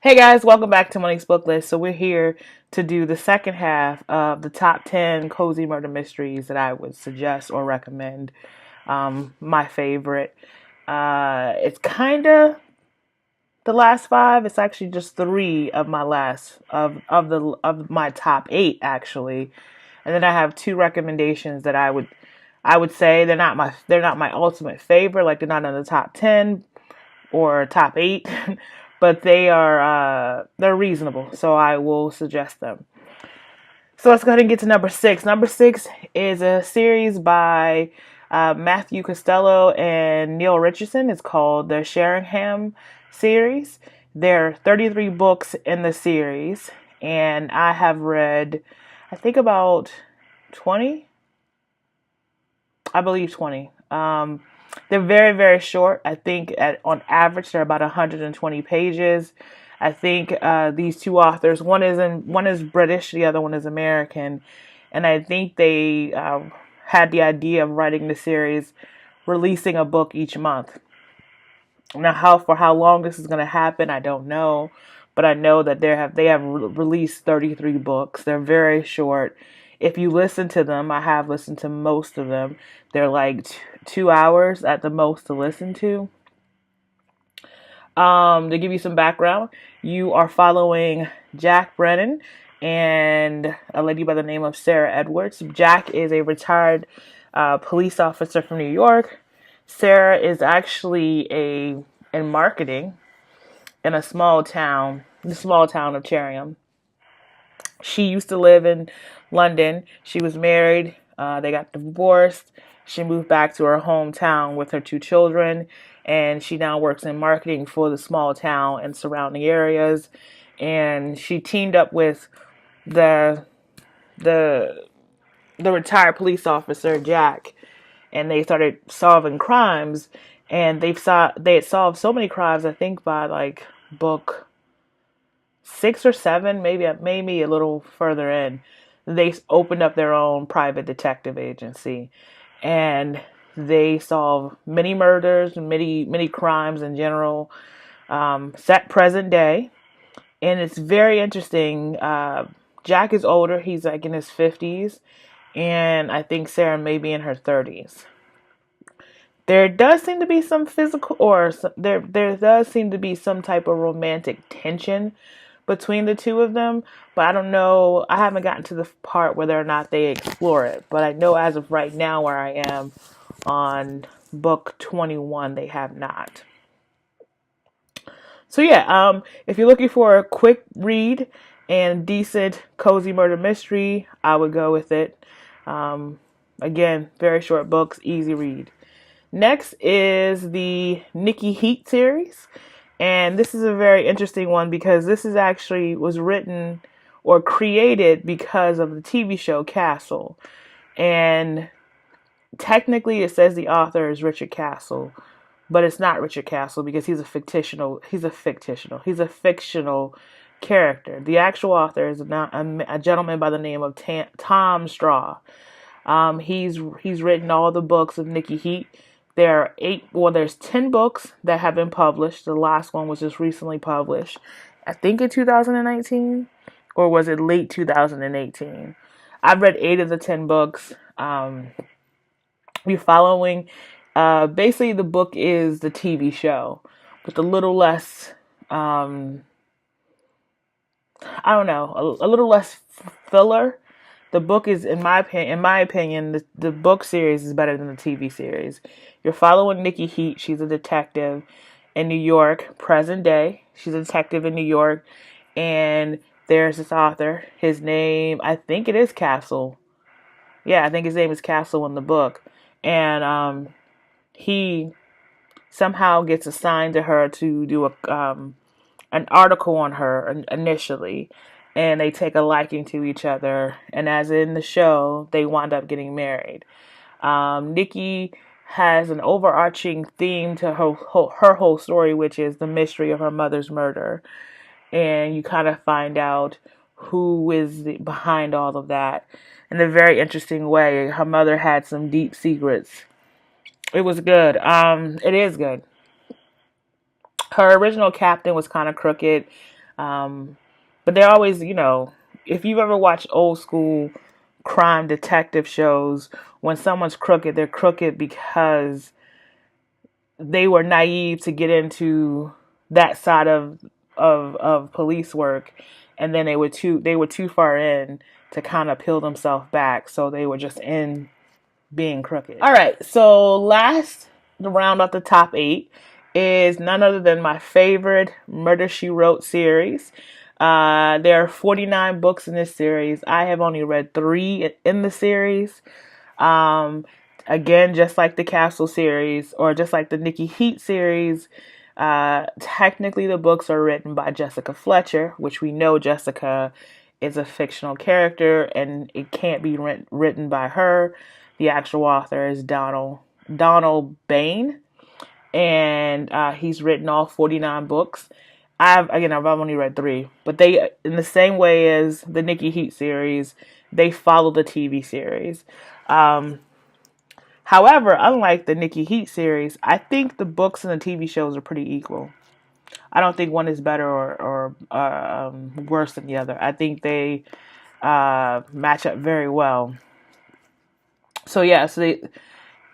Hey guys, welcome back to Monique's Book List. So we're here to do the second half of the top 10 cozy murder mysteries that I would suggest or recommend. My favorite. It's kind of the last five. It's actually just three of my last of my top eight actually, and then I have two recommendations that I would say they're not my ultimate favorite. Like they're not in the top 10 or top eight, but they're reasonable, so I will suggest them. So let's go ahead and get to number six. Number six is a series by Matthew Costello and Neil Richardson. It's called the Sheringham Series. There are 33 books in the series, and I have read, I think about 20. I believe 20. They're very, very short. I think on average they're about 120 pages. I think these two authors, one is British, the other one is American, and I think they had the idea of writing the series, releasing a book each month. Now, how long this is going to happen, I don't know, but I know that they have released 33 books. They're very short. If you listen to them, I have listened to most of them. They're like 2 hours at the most to listen to. To give you some background, you are following Jack Brennan and a lady by the name of Sarah Edwards. Jack is a retired police officer from New York. Sarah is actually in marketing in the small town of Sheringham. She used to live in London. She was married. They got divorced. She moved back to her hometown with her two children, and she now works in marketing for the small town and surrounding areas. And she teamed up with the the the retired police officer Jack, and they started solving crimes. And they had solved so many crimes. I think by like book six or seven, maybe a little further in, they opened up their own private detective agency, and they solve many murders, many crimes in general, set present day, and it's very interesting. Jack is older; he's like in his 50s, and I think Sarah may be in her 30s. There does seem to be some physical, there does seem to be some type of romantic tension between the two of them, but I don't know. I haven't gotten to the part whether or not they explore it, but I know as of right now where I am on book 21, they have not. So yeah, if you're looking for a quick read and decent cozy murder mystery, I would go with it. Again, very short books, easy read. Next is the Nikki Heat series. And this is a very interesting one because this is actually was written or created because of the TV show Castle. And technically it says the author is Richard Castle, but it's not Richard Castle because he's a fictional character. The actual author is a gentleman by the name of Tom Straw. He's written all the books of Nikki Heat. There's 10 books that have been published. The last one was just recently published, I think in 2019, or was it late 2018? I've read 8 of the 10 books. We're following, basically the book is the TV show, with a little less, I don't know, a little less filler. The book is, in my opinion, the book series is better than the TV series. You're following Nikki Heat. She's a detective in New York, present day. She's a detective in New York, and there's this author. His name, I think it is Castle. Yeah, I think his name is Castle in the book, and he somehow gets assigned to her to do an article on her initially, and they take a liking to each other. And as in the show, they wind up getting married. Nikki has an overarching theme to her whole story, which is the mystery of her mother's murder. And you kind of find out who is behind all of that in a very interesting way. Her mother had some deep secrets. It was good. It is good. Her original captain was kind of crooked. But they're always, if you've ever watched old school crime detective shows, when someone's crooked, they're crooked because they were naive to get into that side of police work, and then they were too far in to kind of peel themselves back, so they were just in being crooked. All right, so last to round out the top 8 is none other than my favorite Murder, She Wrote series. There are 49 books in this series. I have only read 3 in the series. Again, just like the Castle series, or just like the Nikki Heat series, technically the books are written by Jessica Fletcher, which we know Jessica is a fictional character and it can't be written by her. The actual author is Donald Bain, and he's written all 49 books. I've only read 3, but they, in the same way as the Nikki Heat series, they follow the TV series. However, unlike the Nikki Heat series, I think the books and the TV shows are pretty equal. I don't think one is better or worse than the other. I think they match up very well. So yeah,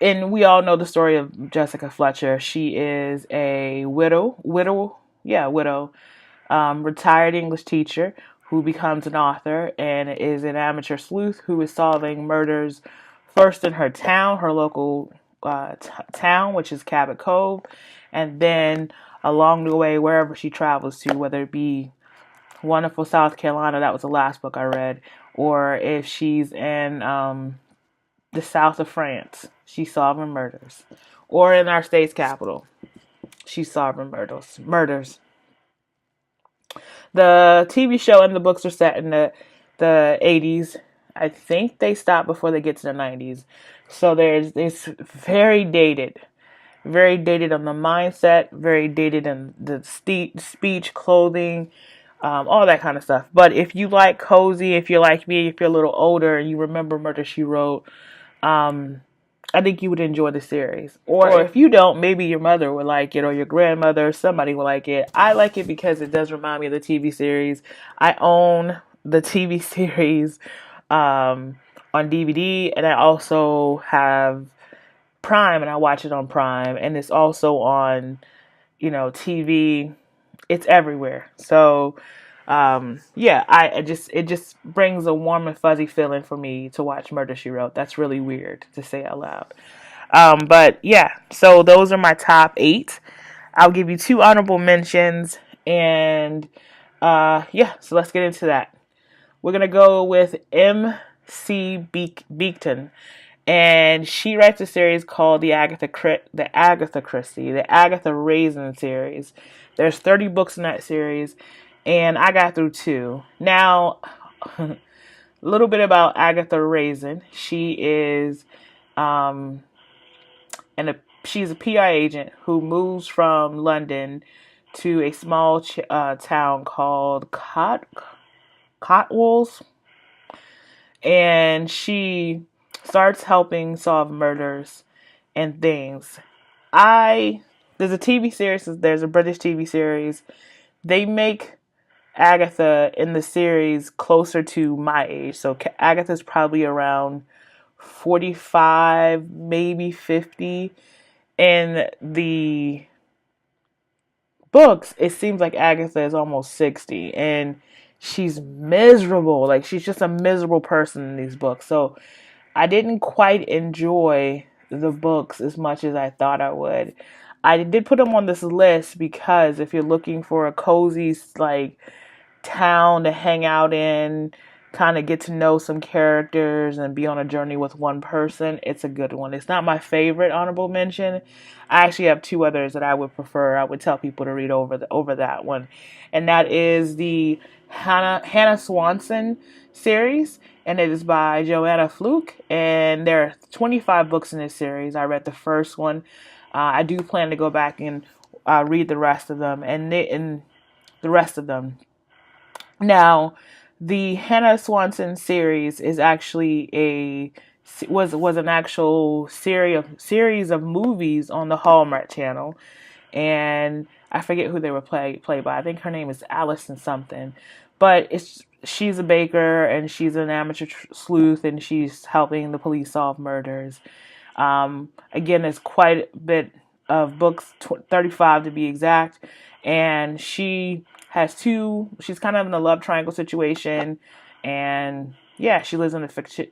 and we all know the story of Jessica Fletcher. She is a widow, retired English teacher who becomes an author and is an amateur sleuth who is solving murders first in her town, her local town, which is Cabot Cove, and then along the way, wherever she travels to, whether it be wonderful South Carolina, that was the last book I read, or if she's in the south of France, she's solving murders, or in our state's capital, she's solving murders. The TV show and the books are set in the 80s. I think they stop before they get to the 90s. So it's very dated. Very dated on the mindset, very dated in the speech, clothing, all that kind of stuff. But if you like cozy, if you're like me, if you're a little older and you remember Murder, She Wrote, I think you would enjoy the series. Or if you don't, maybe your mother would like it, or your grandmother, somebody would like it. I like it because it does remind me of the TV series. I own the TV series on DVD, and I also have Prime, and I watch it on Prime, and it's also on, TV. It's everywhere. So, it just brings a warm and fuzzy feeling for me to watch Murder, She Wrote. That's really weird to say out loud. But yeah, so those are my top 8. I'll give you 2 honorable mentions, and so let's get into that. We're gonna go with M.C. Beekton. And she writes a series called the Agatha Raisin series. There's 30 books in that series, and I got through 2. Now, a little bit about Agatha Raisin. She is, she's a PI agent who moves from London to a small town called Cotwolls, and she starts helping solve murders and things. There's a TV series, there's a British TV series. They make Agatha in the series closer to my age. So Agatha's probably around 45, maybe 50. In the books, it seems like Agatha is almost 60, and she's miserable. Like, she's just a miserable person in these books. So I didn't quite enjoy the books as much as I thought I would. I did put them on this list because if you're looking for a cozy, like, town to hang out in, kind of get to know some characters and be on a journey with one person, it's a good one. It's not my favorite honorable mention. I actually have 2 others that I would prefer. I would tell people to read over that one, and that is the Hannah Swanson series, and it is by Joanna Fluke, and there are 25 books in this series. I read the first one. I do plan to go back and read the rest of them, and the rest of them. Now, the Hannah Swanson series is actually was an actual series of movies on the Hallmark Channel, and I forget who they were played by. I think her name is Allison something, but she's a baker and she's an amateur sleuth, and she's helping the police solve murders. Again, there's quite a bit of books, 35 to be exact, and she has two. She's kind of in a love triangle situation, and yeah, she lives in a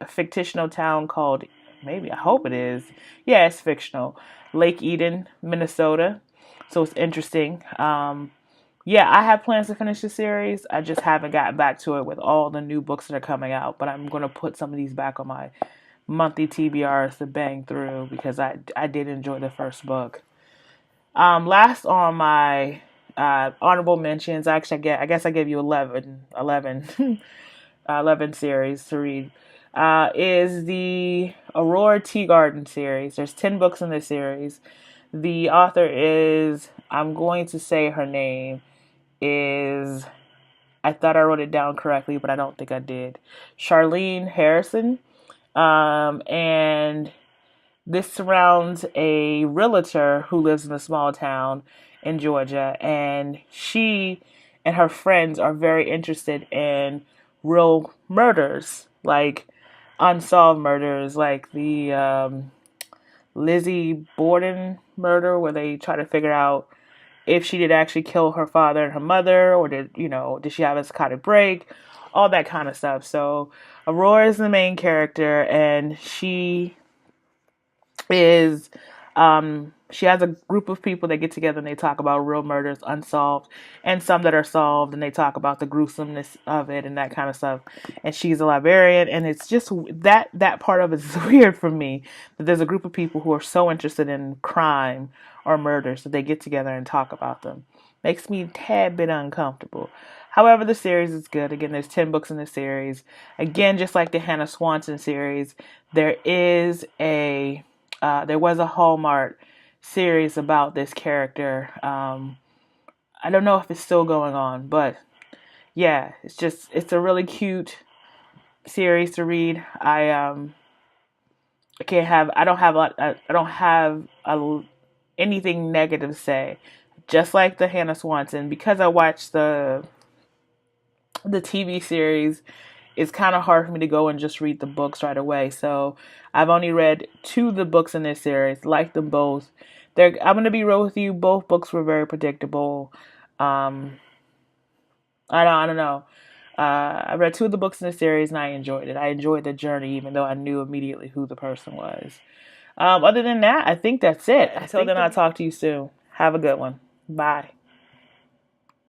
fictional town called, maybe, I hope it is. Yeah, it's fictional. Lake Eden, Minnesota. So it's interesting. Yeah, I have plans to finish the series. I just haven't gotten back to it with all the new books that are coming out. But I'm going to put some of these back on my monthly TBRs to bang through because I did enjoy the first book. Last on my honorable mentions, actually, I guess I gave you 11 series to read, is the Aurora Teagarden series. There's 10 books in this series. The author is, I'm going to say her name is, I thought I wrote it down correctly, but I don't think I did. Charlene Harrison. And this surrounds a realtor who lives in a small town in Georgia, and she and her friends are very interested in real murders, like unsolved murders, like the Lizzie Borden murder, where they try to figure out if she did actually kill her father and her mother, or did she have a psychotic break, all that kind of stuff. So Aurora is the main character, and is she has a group of people that get together and they talk about real murders, unsolved, and some that are solved, and they talk about the gruesomeness of it and that kind of stuff. And she's a librarian, and it's just that part of it is weird for me, that there's a group of people who are so interested in crime or murders that they get together and talk about them. Makes me a tad bit uncomfortable. However, the series is good. Again, there's 10 books in the series. Again, just like the Hannah Swanson series, there was a Hallmark series about this character. I don't know if it's still going on, but yeah, it's a really cute series to read. I don't have anything negative to say. Just like the Hannah Swanson, because I watched the TV series, it's kind of hard for me to go and just read the books right away. So I've only read 2 of the books in this series, like them both. I'm going to be real with you. Both books were very predictable. I don't know. I read 2 of the books in the series and I enjoyed it. I enjoyed the journey, even though I knew immediately who the person was. Other than that, I think that's it. Until then, I'll talk to you soon. Have a good one. Bye.